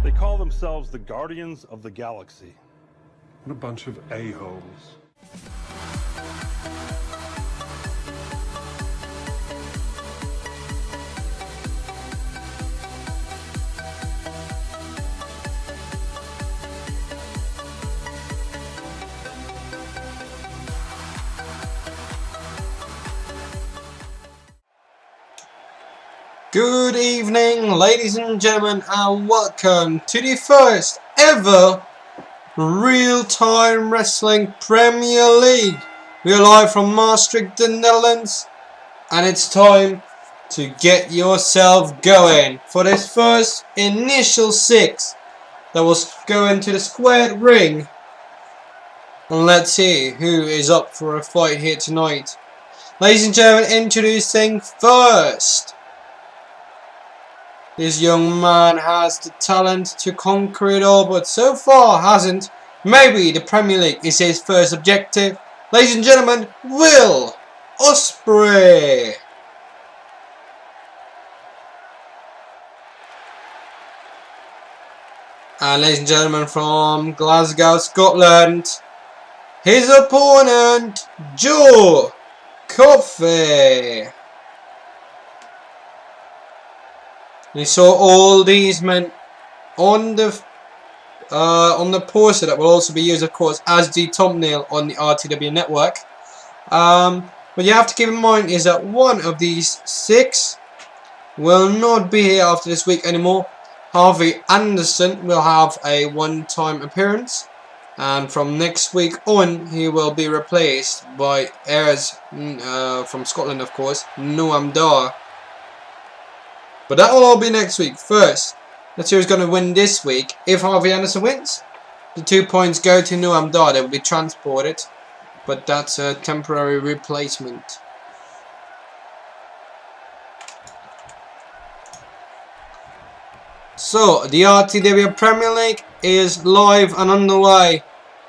They call themselves the Guardians of the Galaxy. What a bunch of a-holes. Good evening, ladies and gentlemen, and welcome to the first ever real-time wrestling Premier League. We are live from Maastricht, the Netherlands, and it's time to get yourself going for this first initial 6 that will go into the squared ring. And let's see who is up for a fight here tonight. Ladies and gentlemen, introducing first. This young man has the talent to conquer it all, but so far hasn't. Maybe the Premier League is his first objective. Ladies and gentlemen, Will Ospreay. And ladies and gentlemen, from Glasgow, Scotland, his opponent, Joe Coffey. We saw all these men on the poster that will also be used, of course, as the thumbnail on the RTW network. What you have to keep in mind is that one of these 6 will not be here after this week anymore. Harvey Anderson will have a one-time appearance, and from next week on, he will be replaced by heirs from Scotland, of course, Noam Dar. But that will all be next week. First, let's see who's going to win this week. If Harvey Anderson wins, the 2 points go to Noam Dar. They will be transported, but that's a temporary replacement. So, the RTW Premier League is live and underway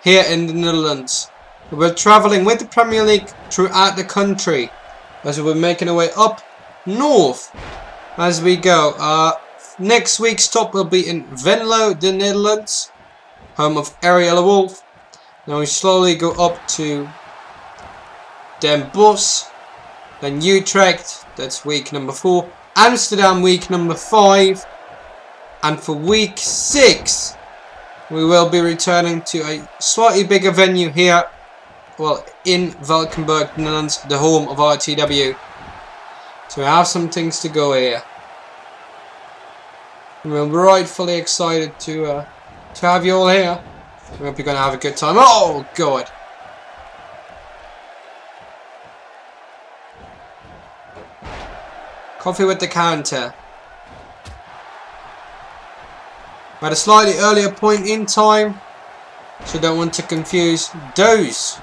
here in the Netherlands. We're travelling with the Premier League throughout the country as we're making our way up north. As we go, next week's stop will be in Venlo, the Netherlands, home of Ariel Wolf. Then we slowly go up to Den Bosch, then Utrecht, that's week number 4, Amsterdam week number 5, and for week 6 we will be returning to a slightly bigger venue here, well, in Valkenburg, the Netherlands, the home of RTW. So we have some things to go here. We're rightfully excited to have you all here. We hope you're going to have a good time. Oh, God. Coffee with the counter. At a slightly earlier point in time, so don't want to confuse those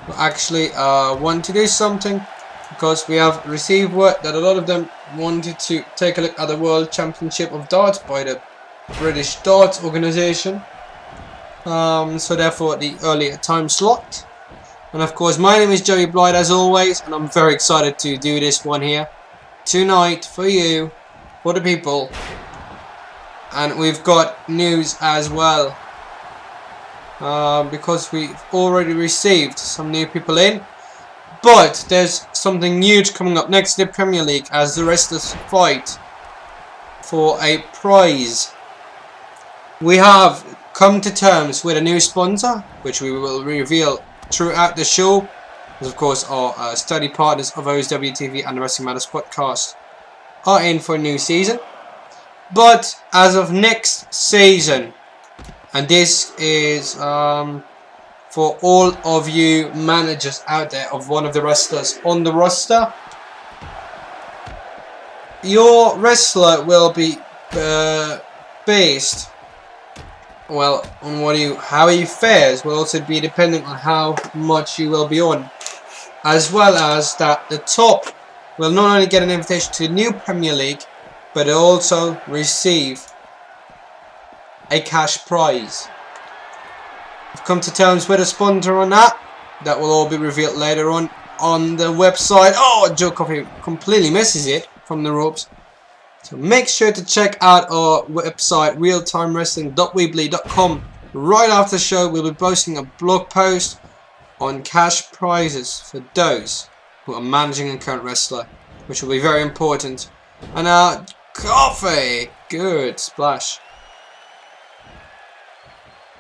who actually want to do something, because we have received word that a lot of them wanted to take a look at the World Championship of Darts by the British Darts Organisation. So therefore the earlier time slot. And of course my name is Joey Blythe as always, and I'm very excited to do this one here tonight for you, for the people. And we've got news as well, because we've already received some new people in. But there's something huge coming up next to the Premier League as the wrestlers fight for a prize. We have come to terms with a new sponsor, which we will reveal throughout the show. As of course our study partners of OSW TV and the Wrestling Matters podcast are in for a new season. But as of next season, and this is for all of you managers out there of one of the wrestlers on the roster, your wrestler will be based, well, on how he fares will also be dependent on how much you will be on, as well as that the top will not only get an invitation to the new Premier League, but also receive a cash prize. We've come to terms with a sponsor on that. That will all be revealed later on the website. Oh, Joe Coffey completely misses it from the ropes. So make sure to check out our website realtimewrestling.weebly.com. Right after the show, we'll be posting a blog post on cash prizes for those who are managing a current wrestler, which will be very important. And coffee, good splash.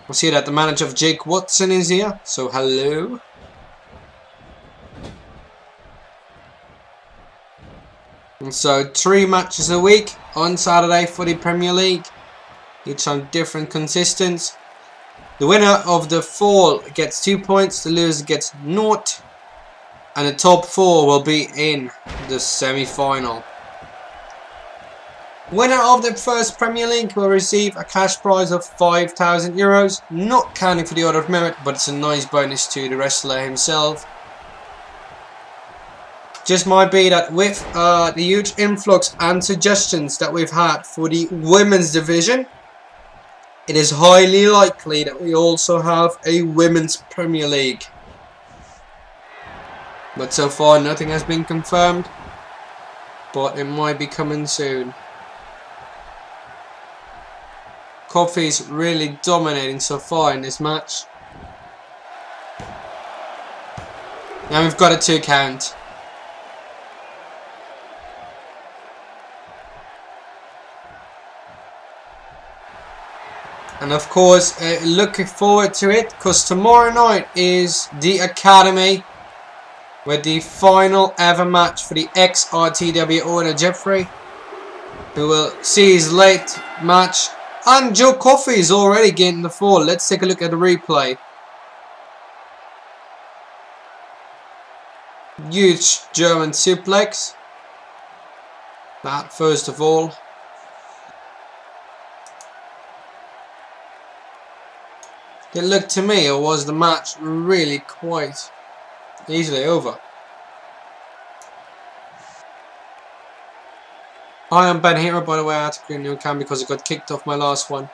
I see that the manager of Jake Watson is here, so hello. And so 3 matches a week on Saturday for the Premier League, each on different consistence. The winner of the fall gets 2 points, the loser gets 0, and the top 4 will be in the semi-final. Winner of the first Premier League will receive a cash prize of €5,000, not counting for the Order of Merit, but it's a nice bonus to the wrestler himself. Just might be that with the huge influx and suggestions that we've had for the women's division, it is highly likely that we also have a women's Premier League. But so far nothing has been confirmed, but it might be coming soon. Coffee's really dominating so far in this match. Now we've got a 2 count. And of course, looking forward to it, because tomorrow night is the Academy with the final ever match for the ex-RTW owner Jeffrey, who will see his late match. And Joe Coffey is already getting the fall. Let's take a look at the replay. Huge German suplex. That first of all. It looked to me, or was the match really quite easily over? I am Ben Hero, by the way. I had to create a new account because I got kicked off my last one.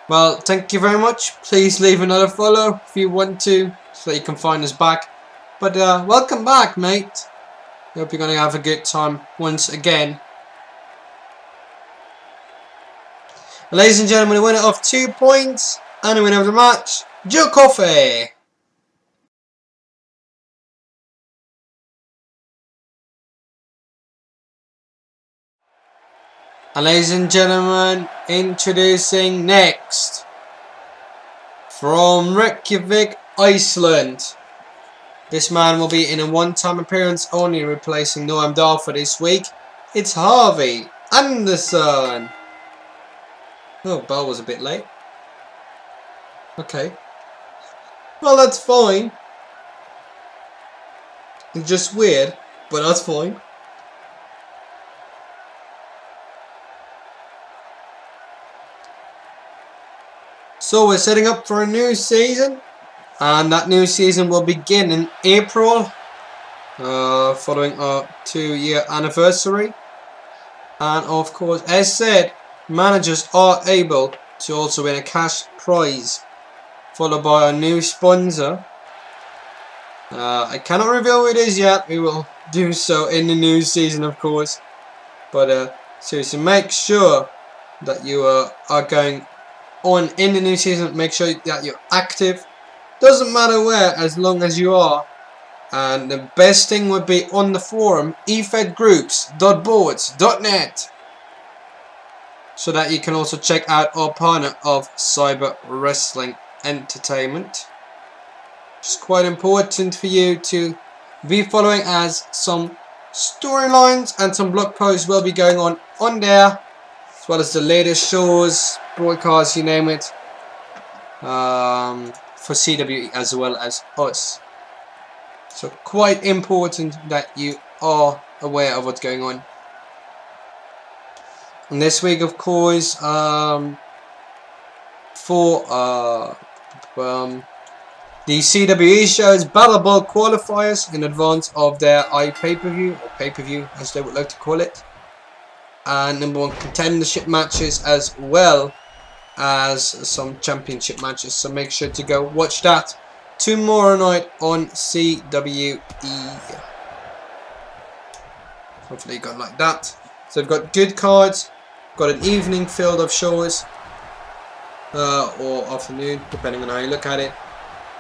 Well, thank you very much. Please leave another follow if you want to, so that you can find us back. But welcome back, mate. Hope you're going to have a good time once again. Ladies and gentlemen, the winner of 2 points and the winner of the match, Joe Coffey. And ladies and gentlemen, introducing next, from Reykjavik, Iceland. This man will be in a one-time appearance only, replacing Noam Dahl for this week. It's Harvey Anderson. Oh, Bell was a bit late. Okay. Well, that's fine. It's just weird, but that's fine. So we're setting up for a new season, and that new season will begin in April, following our 2-year anniversary. And of course, as said, managers are able to also win a cash prize, followed by a new sponsor. I cannot reveal who it is yet. We will do so in the new season, of course. But seriously, make sure that you are going on in the new season. Make sure that you're active. Doesn't matter where, as long as you are. And the best thing would be on the forum, efedgroups.boards.net, so that you can also check out our partner of Cyber Wrestling Entertainment. It's quite important for you to be following, as some storylines and some blog posts will be going on there, as well as the latest shows, broadcasts, you name it, for CWE as well as us. So quite important that you are aware of what's going on. And this week, of course, for the CWE shows Battle Bowl qualifiers in advance of their pay-per-view, or pay-per-view as they would like to call it, and #1 contendership matches, as well as some championship matches. So make sure to go watch that tomorrow night on CWE. Hopefully you got like that. So they've got good cards, got an evening field of shows, or afternoon, depending on how you look at it.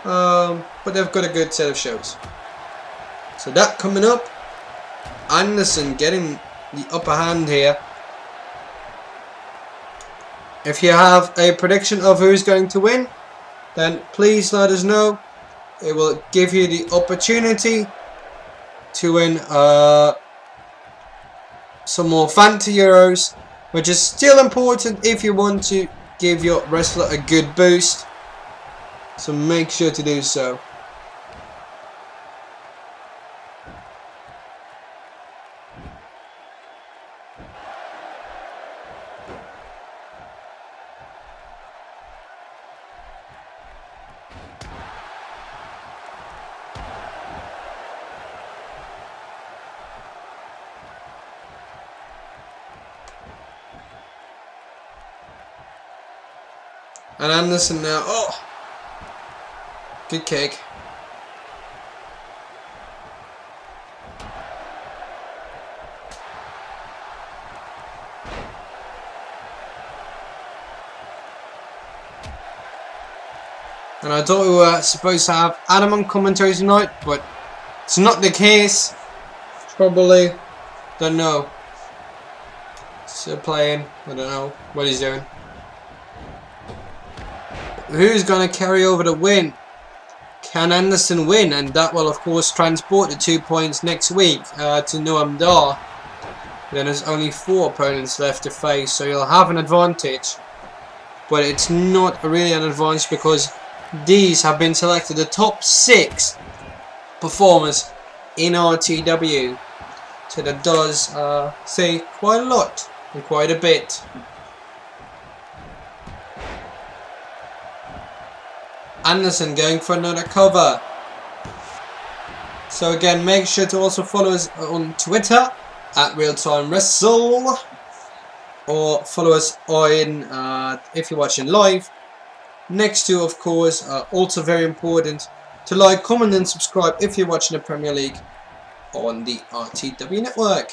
But they've got a good set of shows. So that coming up, Anderson getting the upper hand here. If you have a prediction of who's going to win, then please let us know. It will give you the opportunity to win some more Fantasy Euros, which is still important if you want to give your wrestler a good boost. So make sure to do so. And Anderson now, oh, good kick. And I thought we were supposed to have Adam on commentary tonight, but it's not the case. Probably, don't know. Still playing, I don't know what he's doing. Who's going to carry over the win? Can Anderson win? And that will of course transport the 2 points next week to Noam Dar. Then there's only 4 opponents left to face, so you'll have an advantage. But it's not really an advantage because these have been selected the top 6 performers in RTW. So that does say quite a lot and quite a bit. Anderson going for another cover. So again, make sure to also follow us on Twitter at RealTimeWrestle, or follow us on if you're watching live. Next to, of course, also very important to like, comment and subscribe if you're watching the Premier League on the RTW network,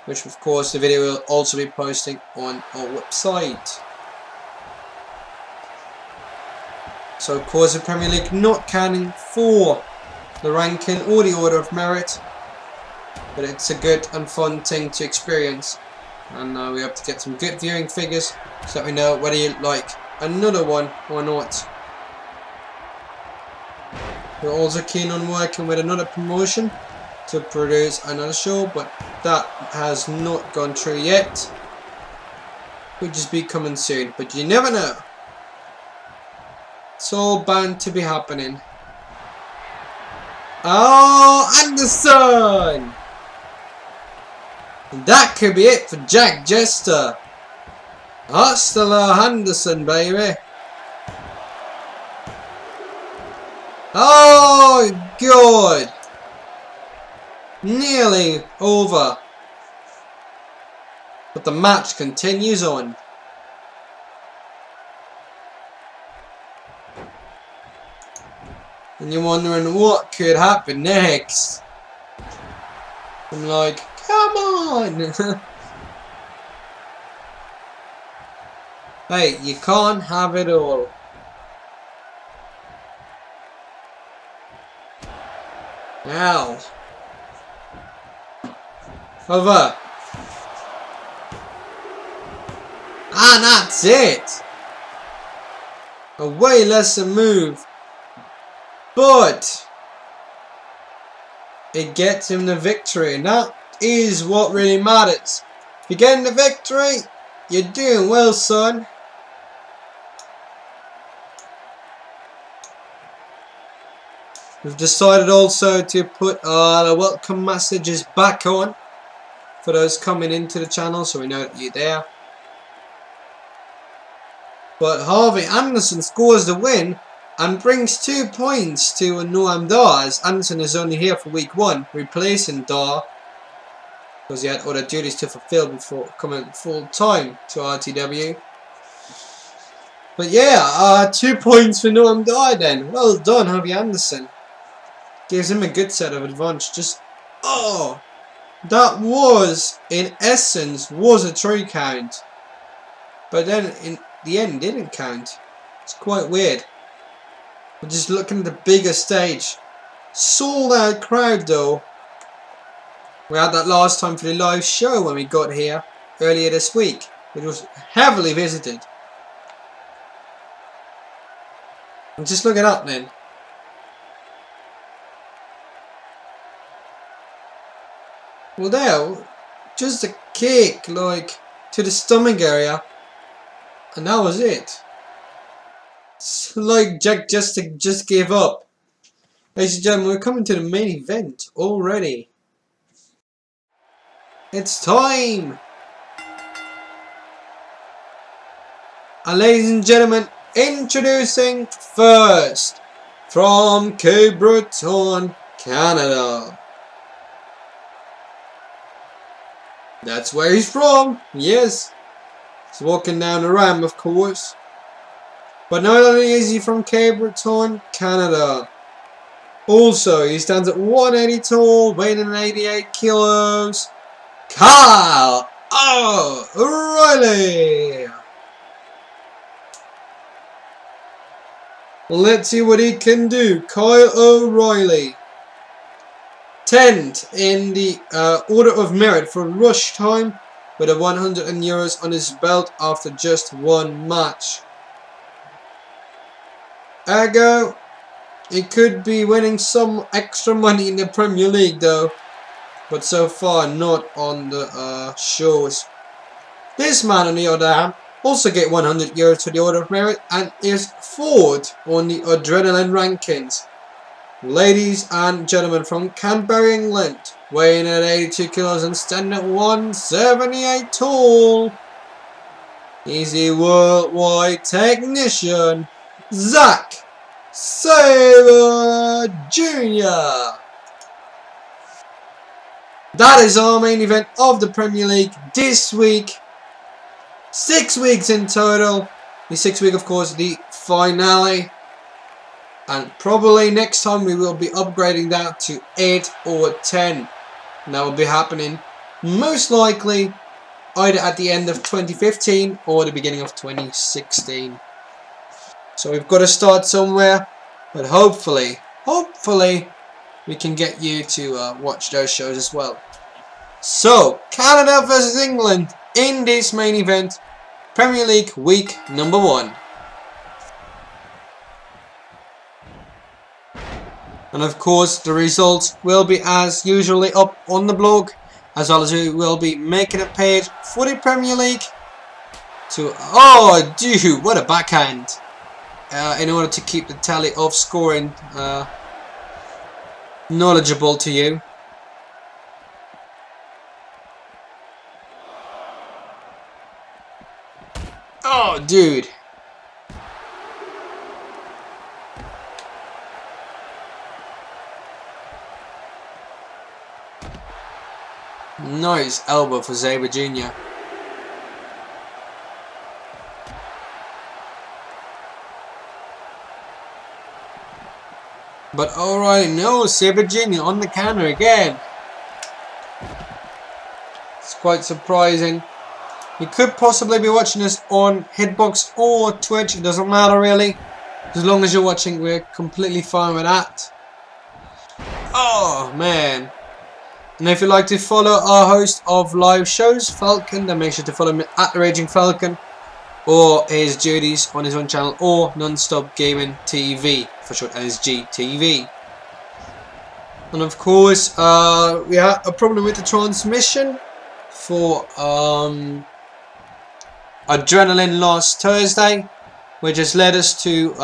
which of course the video will also be posting on our website. So of course the Premier League not counting for the ranking or the order of merit, but it's a good and fun thing to experience, and we have to get some good viewing figures so that we know whether you like another one or not. We're also keen on working with another promotion to produce another show, but that has not gone through yet. Could just be coming soon, but you never know. It's all bound to be happening. Oh, Anderson! That could be it for Jack Jester. Hasta la Anderson, baby. Oh, good. Nearly over. But the match continues on. And you're wondering what could happen next. I'm like, come on. Hey, you can't have it all. Now. Over. And that's it. A way lesser move. But it gets him the victory, and that is what really matters. If you're getting the victory, you're doing well, son. We've decided also to put the welcome messages back on for those coming into the channel, so we know that you're there. But Harvey Anderson scores the win and brings 2 points to Noam Dar, as Anderson is only here for week 1, replacing Dar because he had other duties to fulfill before coming full time to RTW. But yeah, 2 points for Noam Dar then. Well done, Harvey Anderson. Gives him a good set of advantage. Just, oh, that was, in essence, was a true count. But then in the end didn't count. It's quite weird. We're just looking at the bigger stage. Sold out crowd though. We had that last time for the live show when we got here earlier this week. It was heavily visited. And just look it up then. Well there, just a kick like to the stomach area. And that was it. It's like Jack just gave up. Ladies and gentlemen, we're coming to the main event already. It's time! And ladies and gentlemen, introducing first, from Cape Breton, Canada. That's where he's from, yes. He's walking down the ramp, of course. But not only is he from Cape Breton, Canada. Also, he stands at 180 tall, weighing 88 kilos. Kyle O'Reilly! Let's see what he can do. Kyle O'Reilly. 10th in the order of merit for rush time, with a 100 euros on his belt after just one match. Ergo, he could be winning some extra money in the Premier League though, but so far not on the shows. This man on the other hand also get 100 euros for the order of merit and is fourth on the adrenaline rankings. Ladies and gentlemen, from Canterbury, England, weighing at 82 kilos and standing at 178 tall, he's the worldwide technician, Zack Sabre Jr. That is our main event of the Premier League this week. 6 weeks in total. The 6th week, of course, the finale. And probably next time we will be upgrading that to 8 or 10. And that will be happening most likely either at the end of 2015 or the beginning of 2016. So we've got to start somewhere. But hopefully we can get you to watch those shows as well. So, Canada versus England in this main event, Premier League week number 1. And of course, the results will be as usually up on the blog, as well as we will be making a page for the Premier League to, oh dude, what a backhand, in order to keep the tally of scoring knowledgeable to you. Oh, dude. Nice elbow for Sabre Jr. But alright, no, Sabre Jr. on the counter again. It's quite surprising. You could possibly be watching this on Hitbox or Twitch, it doesn't matter really. As long as you're watching, we're completely fine with that. Oh man. And if you'd like to follow our host of live shows, Falcon, then make sure to follow me at The Raging Falcon, or his duties on his own channel, or Non-Stop Gaming TV, for short NSG TV. And of course, we had a problem with the transmission for Adrenaline last Thursday, which has led us to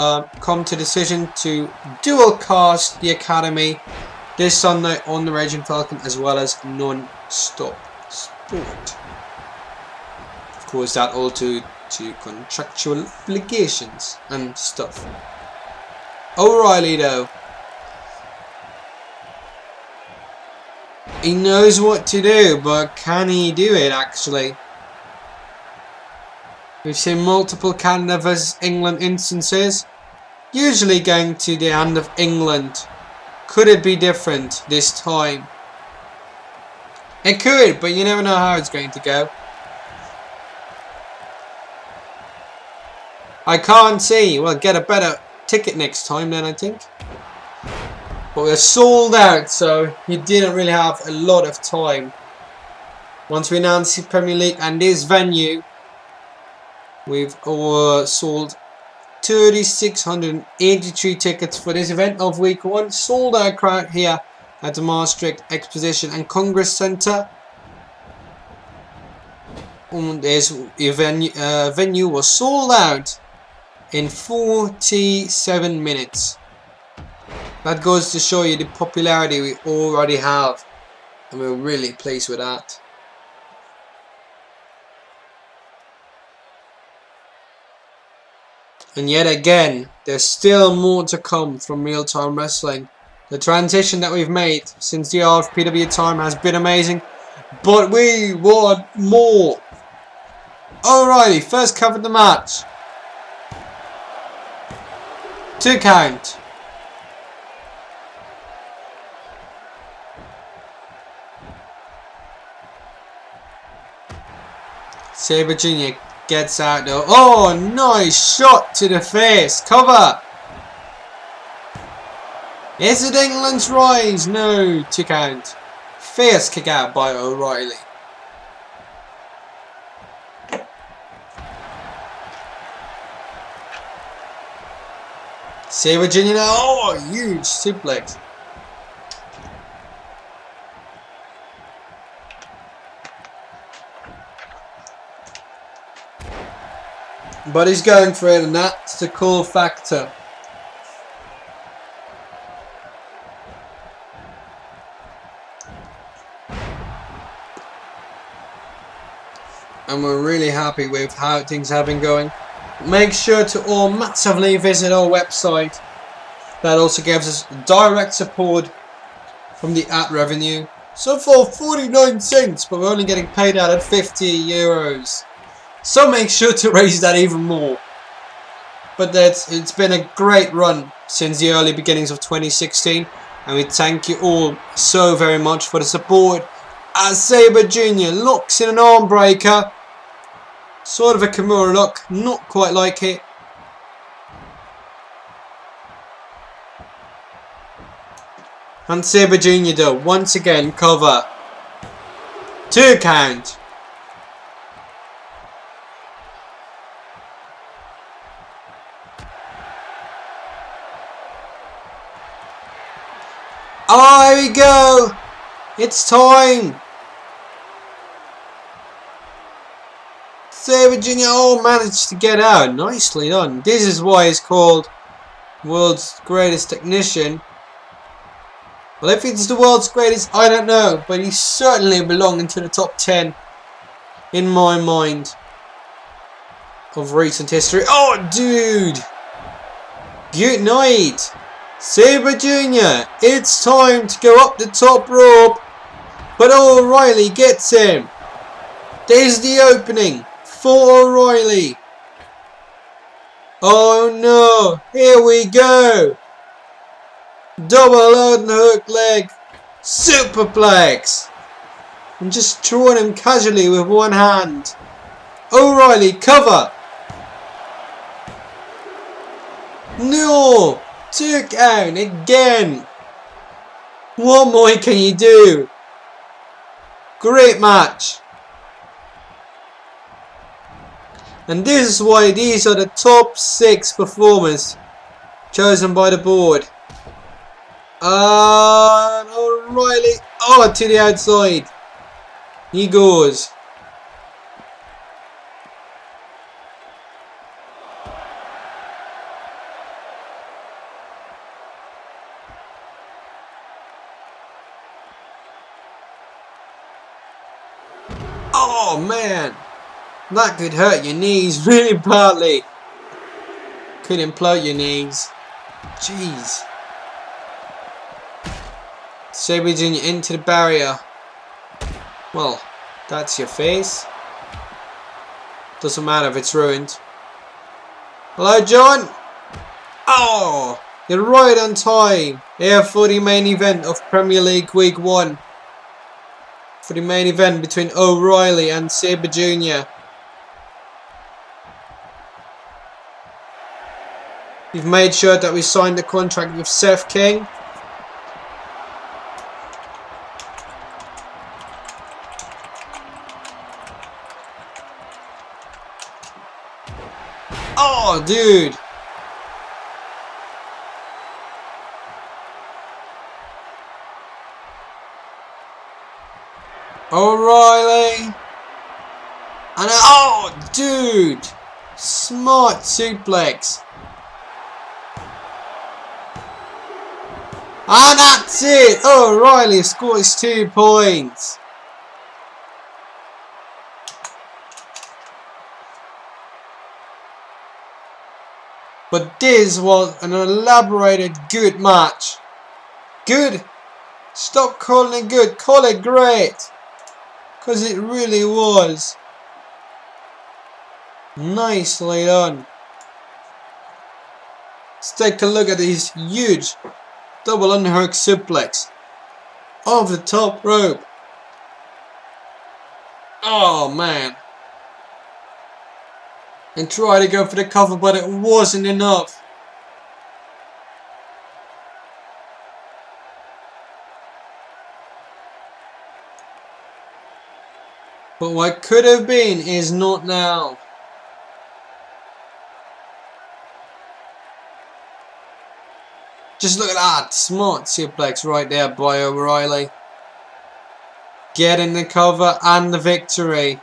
come to the decision to dual cast the Academy this Sunday on the Raging Falcon, as well as Non-Stop Sport. Of course, that all to contractual obligations and stuff. O'Reilly though, he knows what to do, but can he do it actually? We've seen multiple Canada vs England instances, usually going to the hand of England. Could it be different this time? It could, but you never know how it's going to go. I can't see. We'll get a better ticket next time then, I think. But we're sold out, so you didn't really have a lot of time. Once we announced the Premier League and this venue, we've sold 3,683 tickets for this event of week 1. Sold out crowd here at the Maastricht Exposition and Congress Centre. And this venue was sold out in 47 minutes. That goes to show you the popularity we already have, and we're really pleased with that. And yet again, there's still more to come from Real Time Wrestling. The transition that we've made since the RFPW time has been amazing, but we want more. Alrighty, first covered the match. 2 count. Sabre Jr. gets out though. Oh, nice shot to the face. Cover. Is it England's rise? No, 2 count. Fierce kick out by O'Reilly. Sabre Jr. now. Oh, huge suplex. But he's going for it, and that's the cool factor. And we're really happy with how things have been going. Make sure to all massively visit our website. That also gives us direct support from the ad revenue. So far 49 cents, but we're only getting paid out at 50 euros. So make sure to raise that even more. But it's been a great run since the early beginnings of 2016. And we thank you all so very much for the support. As Sabre Jr. locks in an arm breaker. Sort of a Kimura look, not quite like it. And Sabre Jr. though, once again cover. 2 count. Oh, here we go. It's time. Sabre Jr. Oh, managed to get out. Nicely done. This is why he's called world's greatest technician. Well, if it's the world's greatest, I don't know. But he's certainly belonging to the top 10 in my mind of recent history. Oh, dude. Good night. Sabre Jr. It's time to go up the top rope. But O'Reilly gets him. There's the opening for O'Reilly. Oh no, here we go. Double unhook leg superplex. And just drawing him casually with one hand. O'Reilly cover. No, 2 count again. What more can you do? Great match. And this is why these are the top 6 performers chosen by the board. O'Reilly. Oh, to the outside. He goes. Oh man. That could hurt your knees really badly. Could implode your knees. Jeez. Sabre Jr. into the barrier. Well, that's your face. Doesn't matter if it's ruined. Hello, John. Oh, you're right on time. Here for the main event of Premier League Week 1. for the main event between O'Reilly and Sabre Jr. We've made sure that we signed the contract with Seth King. Oh, dude. O'Reilly. And oh, dude. Smart suplex. And that's it. O'Reilly scores 2 points. But this was an elaborated good match. Good. Stop calling it good. Call it great. Because it really was. Nicely done. Let's take a look at this huge double underhook suplex off the top rope. Oh man. And try to go for the cover, but it wasn't enough. But what could have been is not now. Just look at that smart suplex right there by O'Reilly. Getting the cover and the victory.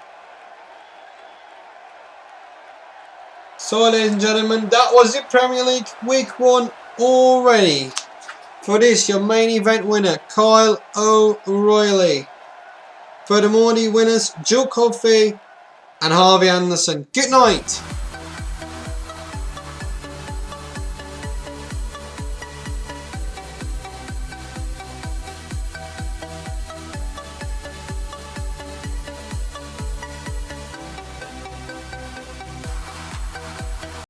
So ladies and gentlemen, that was the Premier League Week 1 already. For this, your main event winner, Kyle O'Reilly. Furthermore, the winners, Joe Coffey and Harvey Anderson. Good night.